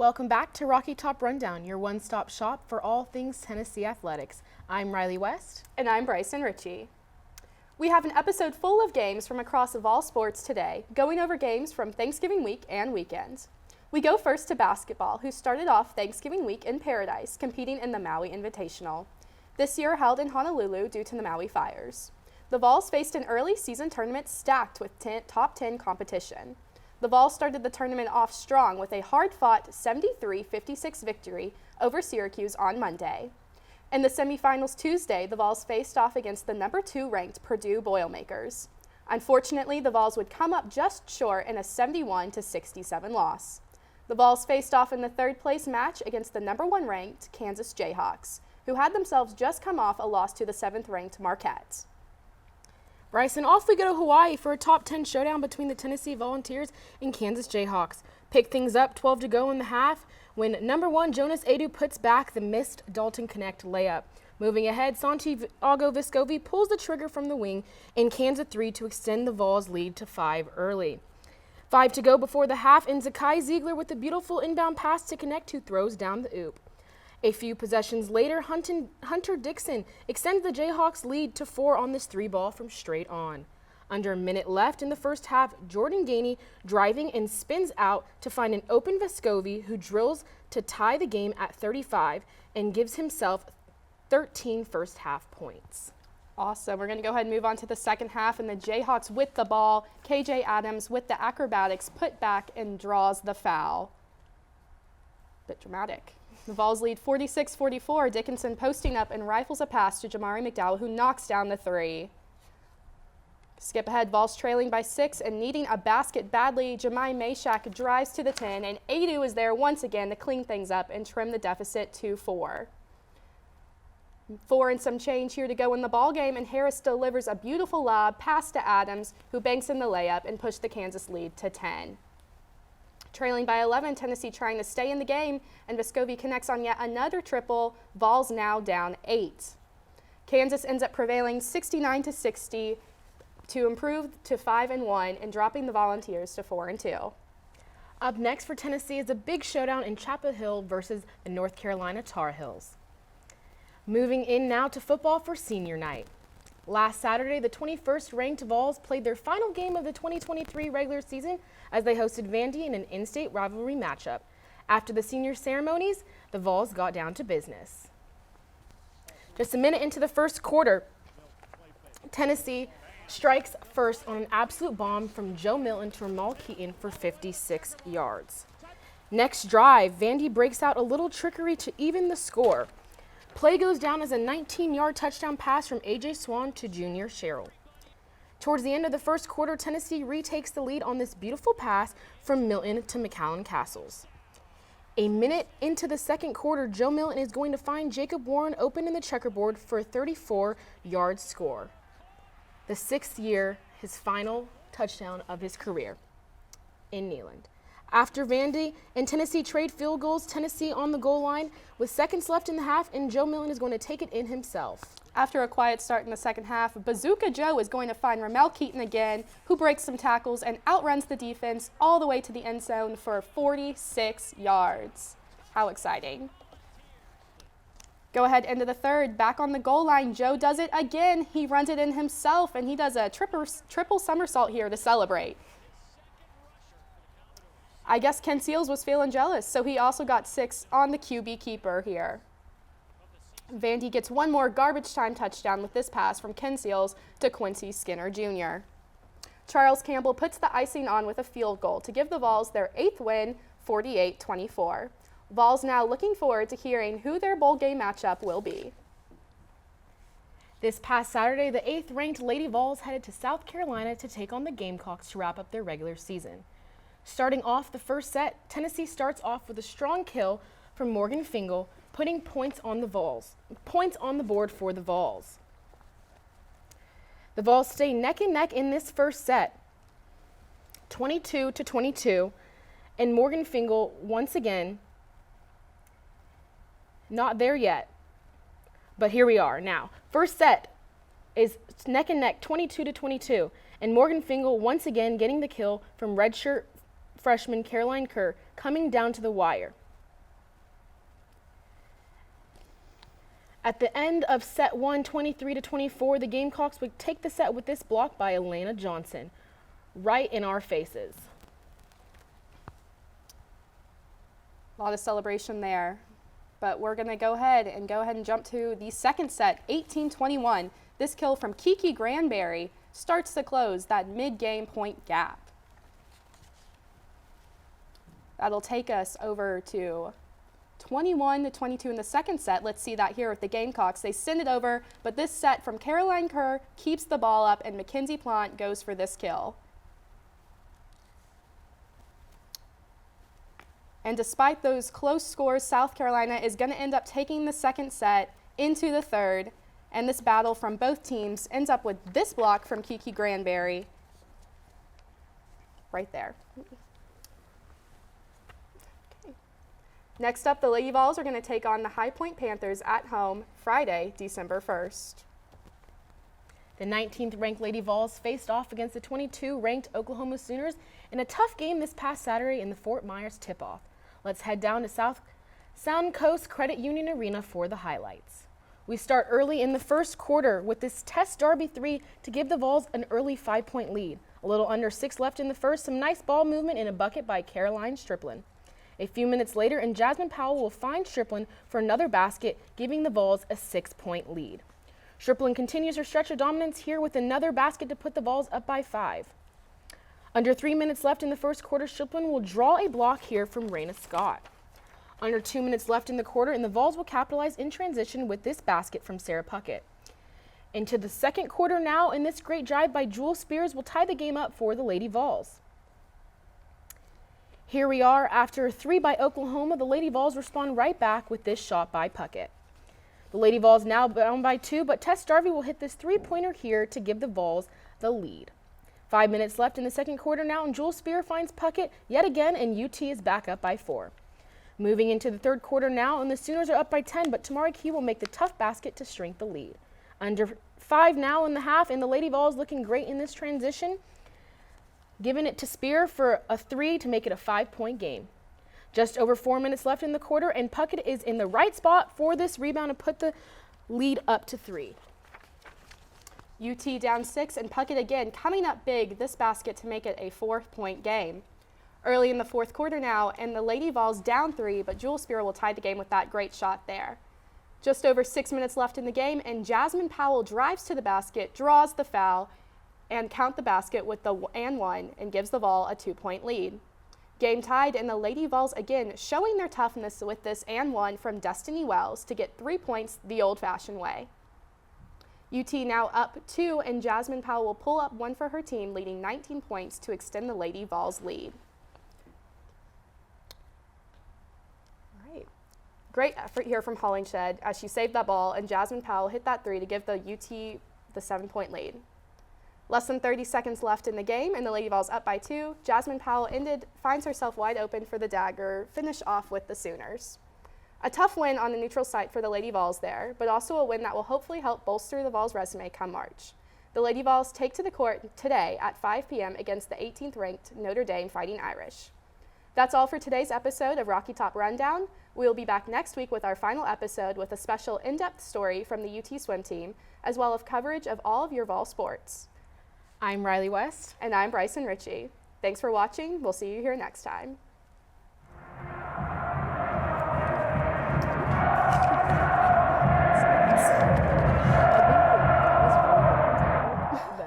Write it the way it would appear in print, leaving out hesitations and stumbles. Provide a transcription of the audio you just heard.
Welcome back to Rocky Top Rundown, your one-stop shop for all things Tennessee athletics. I'm Riley West. And I'm Bryson Ritchie. We have an episode full of games from across all sports today, going over games from Thanksgiving week and weekend. We go first to basketball, who started off Thanksgiving week in Paradise, competing in the Maui Invitational. This year held in Honolulu due to the Maui fires. The Vols faced an early season tournament stacked with top 10 competition. The Vols started the tournament off strong with a hard-fought 73-56 victory over Syracuse on Monday. In the semifinals Tuesday, the Vols faced off against the number 2 ranked Purdue Boilermakers. Unfortunately, the Vols would come up just short in a 71-67 loss. The Vols faced off in the third-place match against the number 1 ranked Kansas Jayhawks, who had themselves just come off a loss to the 7th-ranked Marquette. Bryson, off we go to Hawaii for a top 10 showdown between the Tennessee Volunteers and Kansas Jayhawks. Pick things up, 12 to go in the half, when number 1 Jonas Adu puts back the missed Dalton Connect layup. Moving ahead, Santiago Vescovi pulls the trigger from the wing and cans a 3 to extend the Vols' lead to 5 early. 5 to go before the half, and Zakai Ziegler with a beautiful inbound pass to Connect, who throws down the oop. A few possessions later, Hunter Dixon extends the Jayhawks' lead to 4 on this 3-ball from straight on. Under a minute left in the first half, Jordan Gainey driving and spins out to find an open Vescovi, who drills to tie the game at 35 and gives himself 13 first half points. Awesome. We're going to go ahead and move on to the second half, and the Jayhawks with the ball. KJ Adams with the acrobatics put back and draws the foul. Bit dramatic. The Vols lead 46-44. Dickinson posting up and rifles a pass to Jamari McDowell, who knocks down the 3. Skip ahead, Vols trailing by 6 and needing a basket badly. Jemai Meshack drives to the 10, and Adu is there once again to clean things up and trim the deficit to 4. 4 and some change here to go in the ball game, and Harris delivers a beautiful lob pass to Adams, who banks in the layup and pushed the Kansas lead to 10. Trailing by 11, Tennessee trying to stay in the game, and Vescovi connects on yet another triple. Vols now down 8. Kansas ends up prevailing 69-60 to improve to 5-1 and dropping the Volunteers to 4-2. Up next for Tennessee is a big showdown in Chapel Hill versus the North Carolina Tar Heels. Moving in now to football for senior night. Last Saturday, the 21st ranked Vols played their final game of the 2023 regular season as they hosted Vandy in an in-state rivalry matchup. After the senior ceremonies, the Vols got down to business. Just a minute into the first quarter, Tennessee strikes first on an absolute bomb from Joe Milton to Ramal Keaton for 56 yards. Next drive, Vandy breaks out a little trickery to even the score. Play goes down as a 19-yard touchdown pass from A.J. Swan to Junior Sherrill. Towards the end of the first quarter, Tennessee retakes the lead on this beautiful pass from Milton to McAllen Castles. A minute into the second quarter, Joe Milton is going to find Jacob Warren open in the checkerboard for a 34-yard score. The 6th year, his final touchdown of his career in Neyland. After Vandy and Tennessee trade field goals, Tennessee on the goal line with seconds left in the half, and Joe Milton is going to take it in himself. After a quiet start in the second half, Bazooka Joe is going to find Ramel Keaton again, who breaks some tackles and outruns the defense all the way to the end zone for 46 yards. How exciting. Go ahead into the third. Back on the goal line, Joe does it again. He runs it in himself, and he does a triple somersault here to celebrate. I guess Ken Seals was feeling jealous, so he also got 6 on the QB keeper here. Vandy gets one more garbage time touchdown with this pass from Ken Seals to Quincy Skinner Jr. Charles Campbell puts the icing on with a field goal to give the Vols their 8th win, 48-24. Vols now looking forward to hearing who their bowl game matchup will be. This past Saturday, the 8th-ranked Lady Vols headed to South Carolina to take on the Gamecocks to wrap up their regular season. Starting off the first set, Tennessee starts off with a strong kill from Morgan Fingal, putting points on the board for the Vols. The Vols stay neck and neck in this first set, 22-22, and Morgan Fingal once again not there yet. But here we are now. First set is neck and neck, 22-22, and Morgan Fingal once again getting the kill from redshirt freshman Caroline Kerr coming down to the wire. At the end of set 1, 23-24, the Gamecocks would take the set with this block by Elena Johnson, right in our faces. A lot of celebration there. But we're going to go ahead and jump to the second set, 18-21. This kill from Kiki Granberry starts to close that mid-game point gap. That'll take us over to 21-22 in the second set. Let's see that here with the Gamecocks. They send it over, but this set from Caroline Kerr keeps the ball up, and Mackenzie Plant goes for this kill. And despite those close scores, South Carolina is going to end up taking the second set into the third, and this battle from both teams ends up with this block from Kiki Granberry right there. Next up, the Lady Vols are going to take on the High Point Panthers at home Friday, December 1st. The 19th ranked Lady Vols faced off against the 22 ranked Oklahoma Sooners in a tough game this past Saturday in the Fort Myers tip-off. Let's head down to Sound Coast Credit Union Arena for the highlights. We start early in the first quarter with this Test Derby 3 to give the Vols an early 5-point lead. A little under 6 left in the first, some nice ball movement in a bucket by Caroline Striplin. A few minutes later, and Jasmine Powell will find Striplin for another basket, giving the Vols a 6-point lead. Striplin continues her stretch of dominance here with another basket to put the Vols up by 5. Under 3 minutes left in the first quarter, Striplin will draw a block here from Raina Scott. Under 2 minutes left in the quarter, and the Vols will capitalize in transition with this basket from Sarah Puckett. Into the second quarter now, and this great drive by Jewel Spears will tie the game up for the Lady Vols. Here we are after a 3 by Oklahoma. The Lady Vols respond right back with this shot by Puckett. The Lady Vols now down by 2, but Tess Darby will hit this 3-pointer here to give the Vols the lead. 5 minutes left in the second quarter now, and Jewel Spear finds Puckett yet again, and UT is back up by 4. Moving into the third quarter now, and the Sooners are up by 10, but Tamari Key will make the tough basket to shrink the lead. Under 5 now in the half, and the Lady Vols looking great in this transition, giving it to Spear for a 3 to make it a 5-point game. Just over 4 minutes left in the quarter, and Puckett is in the right spot for this rebound to put the lead up to 3. UT down 6, and Puckett again coming up big this basket to make it a 4-point game. Early in the fourth quarter now, and the Lady Vols down 3, but Jewel Spear will tie the game with that great shot there. Just over 6 minutes left in the game, and Jasmine Powell drives to the basket, draws the foul, and count the basket with the and 1, and gives the Vol a 2-point lead. Game tied, and the Lady Vols again showing their toughness with this and 1 from Destiny Wells to get 3 points the old-fashioned way. UT now up 2, and Jasmine Powell will pull up 1 for her team, leading 19 points to extend the Lady Vols lead. All right. Great effort here from Hollingshed as she saved that ball, and Jasmine Powell hit that 3 to give the UT the 7-point lead. Less than 30 seconds left in the game, and the Lady Vols up by 2. Jasmine Powell finds herself wide open for the dagger, finish off with the Sooners. A tough win on the neutral site for the Lady Vols there, but also a win that will hopefully help bolster the Vols' resume come March. The Lady Vols take to the court today at 5 p.m. against the 18th ranked Notre Dame Fighting Irish. That's all for today's episode of Rocky Top Rundown. We will be back next week with our final episode with a special in-depth story from the UT swim team, as well as coverage of all of your Vol sports. I'm Riley West. And I'm Bryson Ritchie. Thanks for watching. We'll see you here next time.